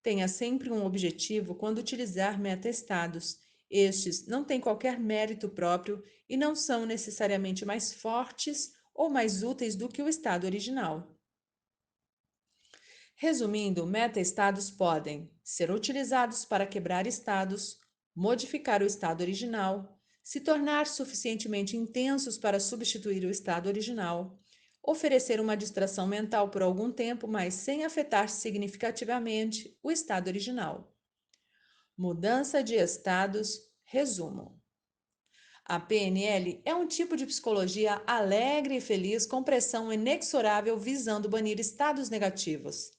Tenha sempre um objetivo quando utilizar meta-estados. Estes não têm qualquer mérito próprio e não são necessariamente mais fortes ou mais úteis do que o estado original. Resumindo, meta-estados podem ser utilizados para quebrar estados, modificar o estado original, se tornar suficientemente intensos para substituir o estado original, oferecer uma distração mental por algum tempo, mas sem afetar significativamente o estado original. Mudança de estados. Resumo. A PNL é um tipo de psicologia alegre e feliz com pressão inexorável visando banir estados negativos.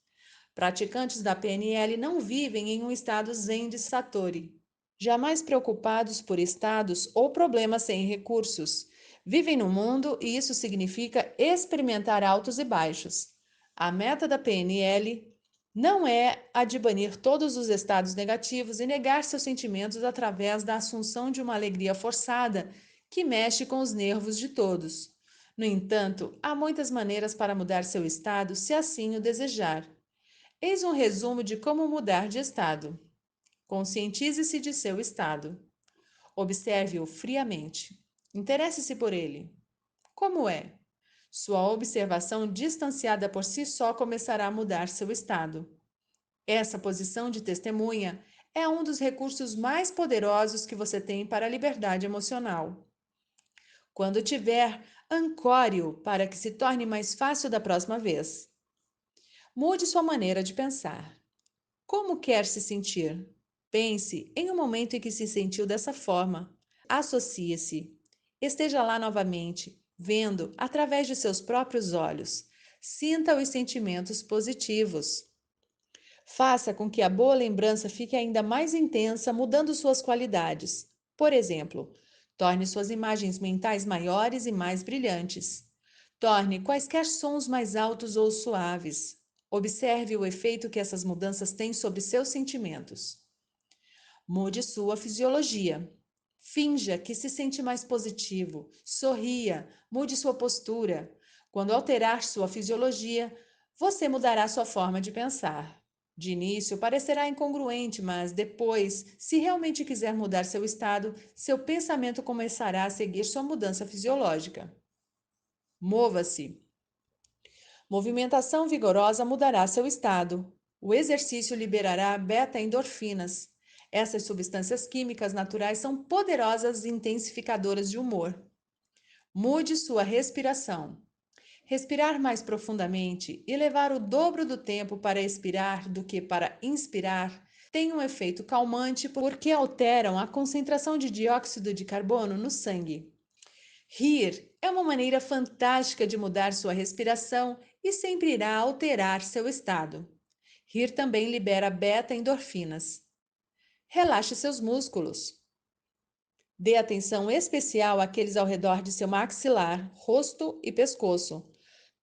Praticantes da PNL não vivem em um estado zen de Satori, jamais preocupados por estados ou problemas sem recursos. Vivem no mundo e isso significa experimentar altos e baixos. A meta da PNL não é a de banir todos os estados negativos e negar seus sentimentos através da assunção de uma alegria forçada que mexe com os nervos de todos. No entanto, há muitas maneiras para mudar seu estado se assim o desejar. Eis um resumo de como mudar de estado. Conscientize-se de seu estado. Observe-o friamente. Interesse-se por ele. Como é? Sua observação distanciada por si só começará a mudar seu estado. Essa posição de testemunha é um dos recursos mais poderosos que você tem para a liberdade emocional. Quando tiver, ancore-o para que se torne mais fácil da próxima vez. Mude sua maneira de pensar. Como quer se sentir? Pense em um momento em que se sentiu dessa forma. Associe-se. Esteja lá novamente, vendo através de seus próprios olhos. Sinta os sentimentos positivos. Faça com que a boa lembrança fique ainda mais intensa, mudando suas qualidades. Por exemplo, torne suas imagens mentais maiores e mais brilhantes. Torne quaisquer sons mais altos ou suaves. Observe o efeito que essas mudanças têm sobre seus sentimentos. Mude sua fisiologia. Finja que se sente mais positivo. Sorria. Mude sua postura. Quando alterar sua fisiologia, você mudará sua forma de pensar. De início, parecerá incongruente, mas depois, se realmente quiser mudar seu estado, seu pensamento começará a seguir sua mudança fisiológica. Mova-se. Movimentação vigorosa mudará seu estado. O exercício liberará beta-endorfinas. Essas substâncias químicas naturais são poderosas intensificadoras de humor. Mude sua respiração. Respirar mais profundamente e levar o dobro do tempo para expirar do que para inspirar tem um efeito calmante porque alteram a concentração de dióxido de carbono no sangue. Rir é uma maneira fantástica de mudar sua respiração e sempre irá alterar seu estado. Rir também libera beta-endorfinas. Relaxe seus músculos. Dê atenção especial àqueles ao redor de seu maxilar, rosto e pescoço.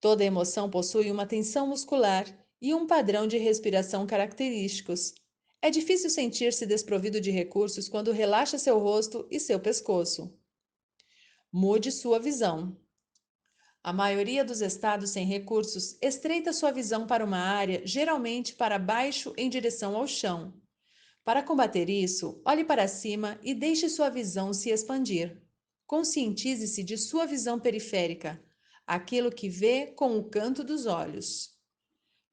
Toda emoção possui uma tensão muscular e um padrão de respiração característicos. É difícil sentir-se desprovido de recursos quando relaxa seu rosto e seu pescoço. Mude sua visão. A maioria dos estados sem recursos estreita sua visão para uma área, geralmente para baixo em direção ao chão. Para combater isso, olhe para cima e deixe sua visão se expandir. Conscientize-se de sua visão periférica, aquilo que vê com o canto dos olhos.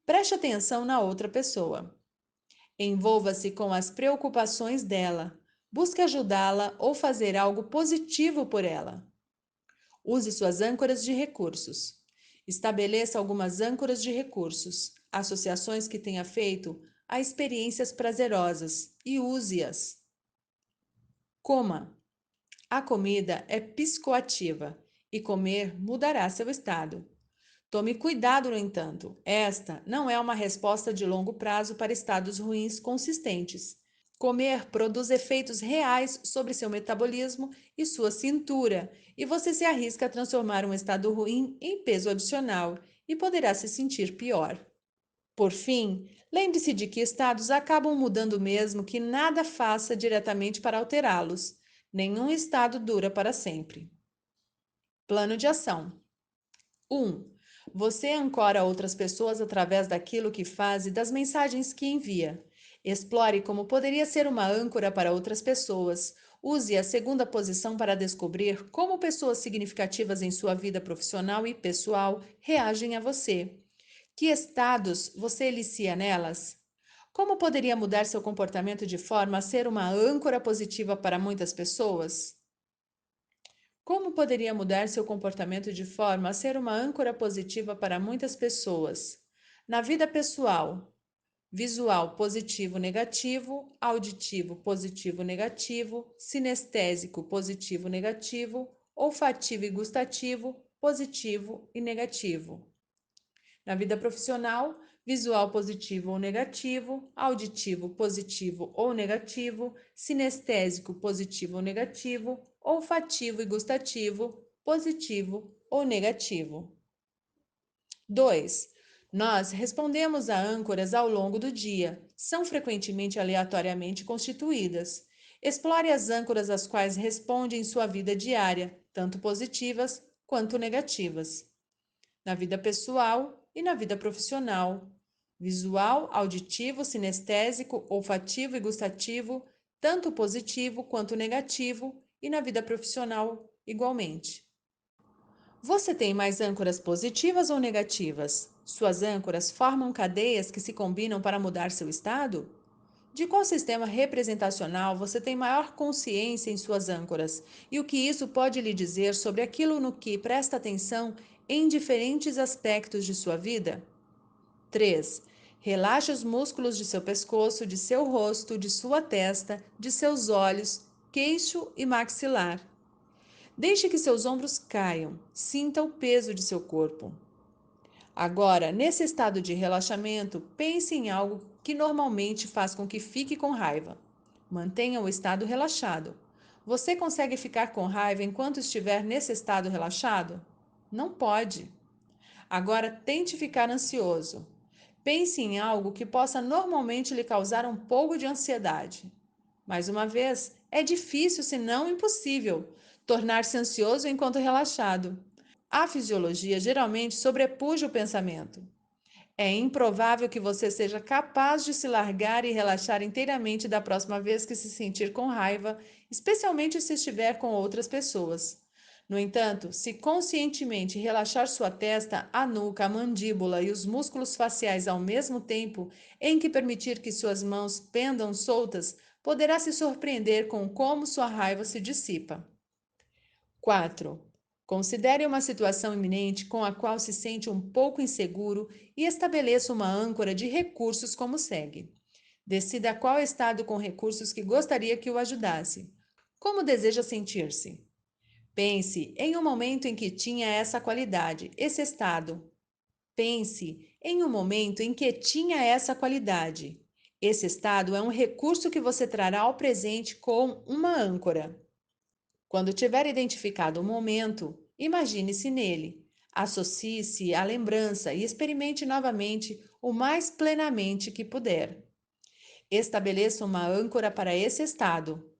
Preste atenção na outra pessoa. Envolva-se com as preocupações dela. Busque ajudá-la ou fazer algo positivo por ela. Use suas âncoras de recursos. Estabeleça algumas âncoras de recursos, associações que tenha feito a experiências prazerosas e use-as. Coma. A comida é psicoativa e comer mudará seu estado. Tome cuidado, no entanto, esta não é uma resposta de longo prazo para estados ruins consistentes. Comer produz efeitos reais sobre seu metabolismo e sua cintura, e você se arrisca a transformar um estado ruim em peso adicional e poderá se sentir pior. Por fim, lembre-se de que estados acabam mudando mesmo que nada faça diretamente para alterá-los. Nenhum estado dura para sempre. Plano de ação. 1. Você ancora outras pessoas através daquilo que faz e das mensagens que envia. Explore como poderia ser uma âncora para outras pessoas. Use a segunda posição para descobrir como pessoas significativas em sua vida profissional e pessoal reagem a você. Que estados você elicia nelas? Como poderia mudar seu comportamento de forma a ser uma âncora positiva para muitas pessoas? Como poderia mudar seu comportamento de forma a ser uma âncora positiva para muitas pessoas? Na vida pessoal, visual positivo negativo, auditivo positivo negativo, sinestésico positivo negativo, olfativo e gustativo positivo e negativo. Na vida profissional, visual positivo ou negativo, auditivo positivo ou negativo, sinestésico positivo ou negativo, olfativo e gustativo positivo ou negativo. 2. Nós respondemos a âncoras ao longo do dia. São frequentemente aleatoriamente constituídas. Explore as âncoras às quais responde em sua vida diária, tanto positivas quanto negativas, na vida pessoal e na vida profissional. Visual, auditivo, sinestésico, olfativo e gustativo, tanto positivo quanto negativo, e na vida profissional igualmente. Você tem mais âncoras positivas ou negativas? Suas âncoras formam cadeias que se combinam para mudar seu estado? De qual sistema representacional você tem maior consciência em suas âncoras e o que isso pode lhe dizer sobre aquilo no que presta atenção em diferentes aspectos de sua vida? 3. Relaxe os músculos de seu pescoço, de seu rosto, de sua testa, de seus olhos, queixo e maxilar. Deixe que seus ombros caiam, sinta o peso de seu corpo. Agora, nesse estado de relaxamento, pense em algo que normalmente faz com que fique com raiva. Mantenha o estado relaxado. Você consegue ficar com raiva enquanto estiver nesse estado relaxado? Não pode. Agora, tente ficar ansioso. Pense em algo que possa normalmente lhe causar um pouco de ansiedade. Mais uma vez, é difícil, se não impossível, tornar-se ansioso enquanto relaxado. A fisiologia geralmente sobrepuja o pensamento. É improvável que você seja capaz de se largar e relaxar inteiramente da próxima vez que se sentir com raiva, especialmente se estiver com outras pessoas. No entanto, se conscientemente relaxar sua testa, a nuca, a mandíbula e os músculos faciais ao mesmo tempo, em que permitir que suas mãos pendam soltas, poderá se surpreender com como sua raiva se dissipa. 4. Considere uma situação iminente com a qual se sente um pouco inseguro e estabeleça uma âncora de recursos como segue. Decida qual estado com recursos que gostaria que o ajudasse. Como deseja sentir-se? Pense em um momento em que tinha essa qualidade, esse estado. Pense em um momento em que tinha essa qualidade. Esse estado é um recurso que você trará ao presente com uma âncora. Quando tiver identificado o momento, imagine-se nele. Associe-se à lembrança e experimente novamente o mais plenamente que puder. Estabeleça uma âncora para esse estado.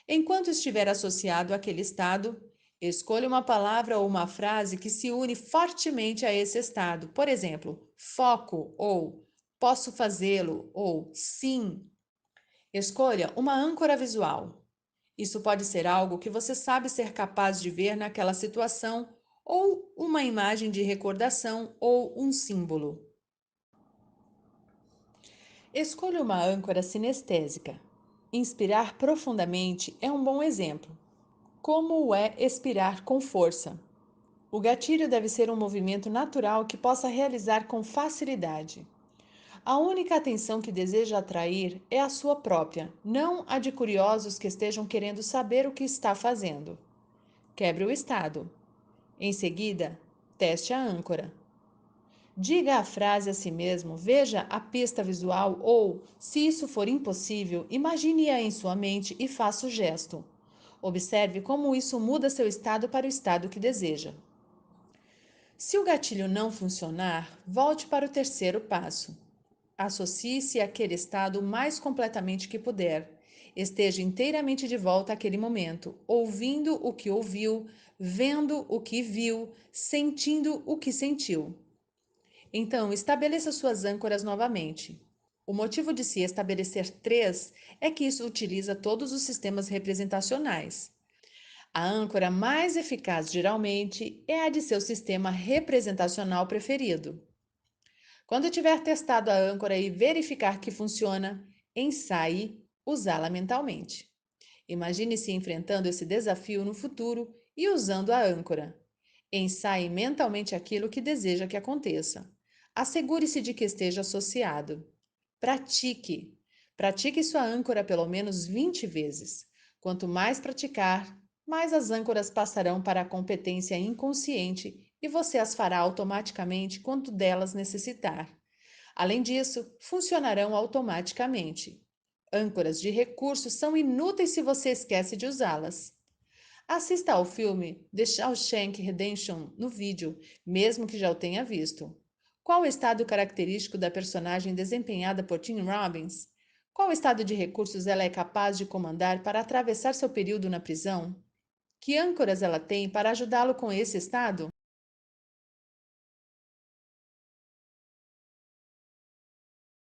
Enquanto estiver associado àquele estado, escolha uma palavra ou uma frase que se une fortemente a esse estado. Por exemplo, foco ou posso fazê-lo ou sim. Escolha uma âncora visual. Isso pode ser algo que você sabe ser capaz de ver naquela situação, ou uma imagem de recordação ou um símbolo. Escolha uma âncora sinestésica. Inspirar profundamente é um bom exemplo. Como o é expirar com força? O gatilho deve ser um movimento natural que possa realizar com facilidade. A única atenção que deseja atrair é a sua própria, não a de curiosos que estejam querendo saber o que está fazendo. Quebre o estado. Em seguida, teste a âncora. Diga a frase a si mesmo, veja a pista visual ou, se isso for impossível, imagine-a em sua mente e faça o gesto. Observe como isso muda seu estado para o estado que deseja. Se o gatilho não funcionar, volte para o terceiro passo. Associe-se àquele estado o mais completamente que puder. Esteja inteiramente de volta àquele momento, ouvindo o que ouviu, vendo o que viu, sentindo o que sentiu. Então, estabeleça suas âncoras novamente. O motivo de se estabelecer três é que isso utiliza todos os sistemas representacionais. A âncora mais eficaz, geralmente, é a de seu sistema representacional preferido. Quando tiver testado a âncora e verificar que funciona, ensaie usá-la mentalmente. Imagine-se enfrentando esse desafio no futuro e usando a âncora. Ensaie mentalmente aquilo que deseja que aconteça. Assegure-se de que esteja associado. Pratique. Pratique sua âncora pelo menos 20 vezes. Quanto mais praticar, mais as âncoras passarão para a competência inconsciente e você as fará automaticamente quando delas necessitar. Além disso, funcionarão automaticamente. Âncoras de recursos são inúteis se você esquece de usá-las. Assista ao filme The Shawshank Redemption no vídeo, mesmo que já o tenha visto. Qual o estado característico da personagem desempenhada por Tim Robbins? Qual estado de recursos ela é capaz de comandar para atravessar seu período na prisão? Que âncoras ela tem para ajudá-lo com esse estado?